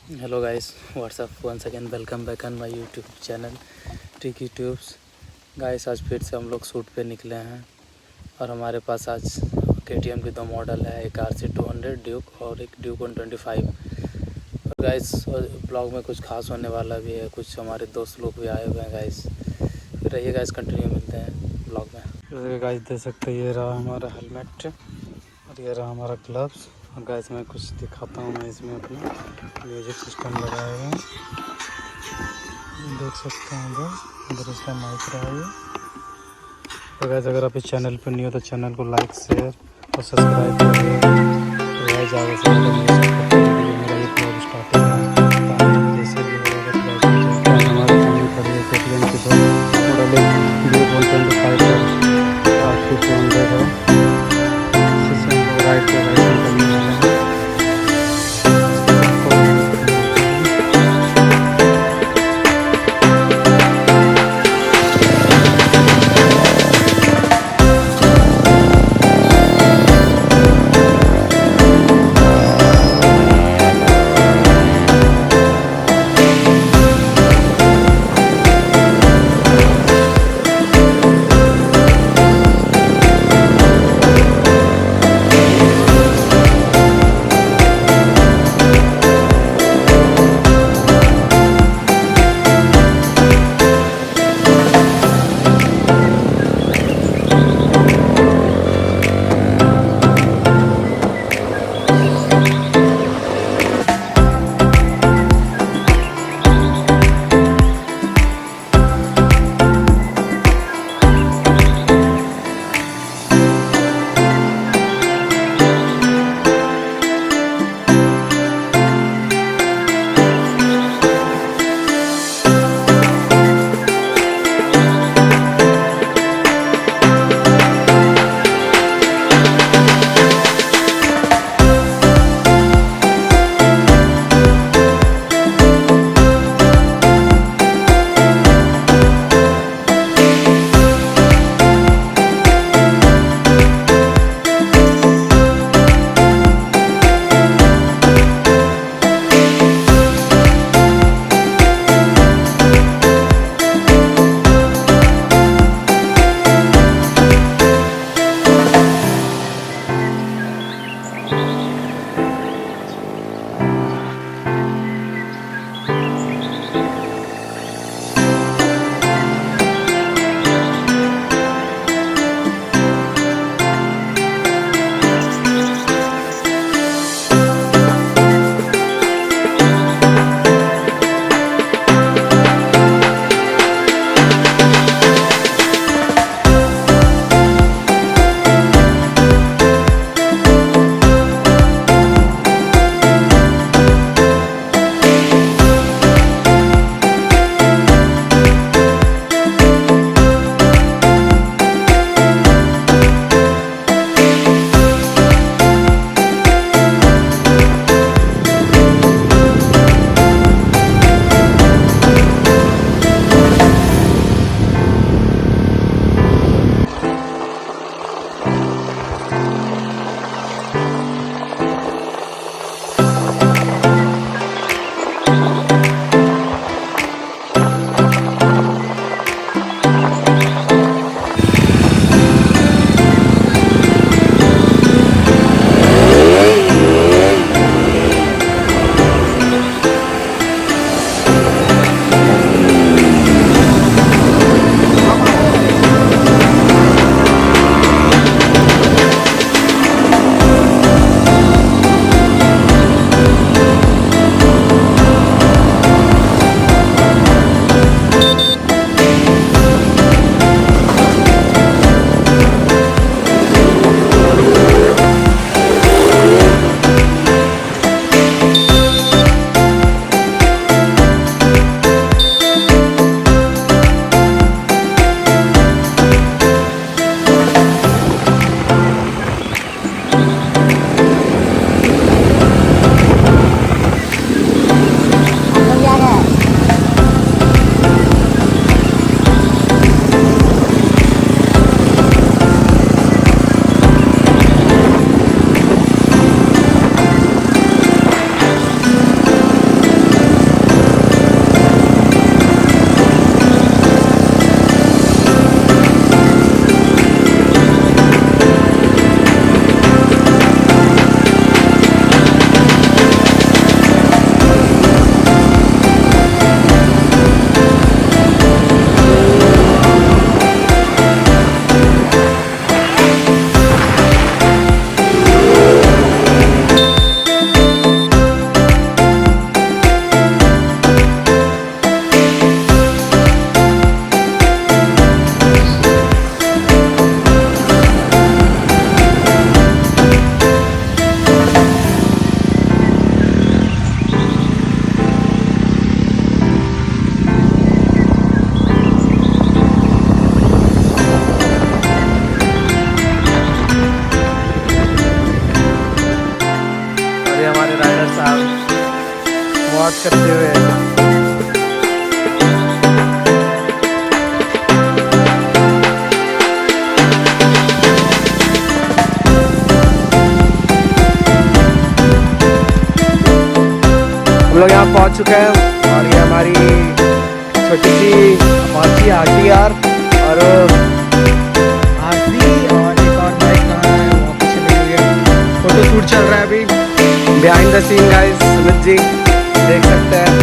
Hello guys, what's up once again welcome back on my YouTube channel Tiki Tubes. Guys आज फिर से हम लोग शूट पे निकले हैं और हमारे पास आज KTM के दो मॉडल है, एक RC200 ड्यूक और एक ड्यूक 125। और गाइस ब्लॉग में कुछ खास होने वाला भी है, कुछ हमारे दोस्त लोग भी आए हुए हैं गाइस। फिर रहिए गाइस, कंटिन्यू मिलते हैं ब्लॉग में। जैसे गाइस देख सकते हैं, ये रहा हमारा हेलमेट और ये रहा हमारा ग्लव्स। और गाइस मैं कुछ दिखाता हूँ, मैं इसमें अपना म्यूजिक सिस्टम लगाया हुआ है, देख सकते हैं इधर इसका माइक रहा है। तो गाइस अगर आप इस चैनल पर नहीं हो तो चैनल को लाइक शेयर और सब्सक्राइब करिए। तो गाइस आगे से मेरा ये ब्लॉग स्टार्टिंग है, जैसे भी होगा हमारे सामने खड़ी है KTM की दो मॉडल, ड्यूक 125 और RC200 है। इसी से हम लोग राइड पे राइड करने वाले हैं। वॉच करते हुए। हम लोग यहाँ पहुँच चुके हैं और ये हमारी छोटी सी अपाची RTR और RC और एक और बाइक कहाँ है वहाँ पे चली गई है। फोटो शूट चल रहा है अभी behind the scene guys. Sumit ji देख सकते हैं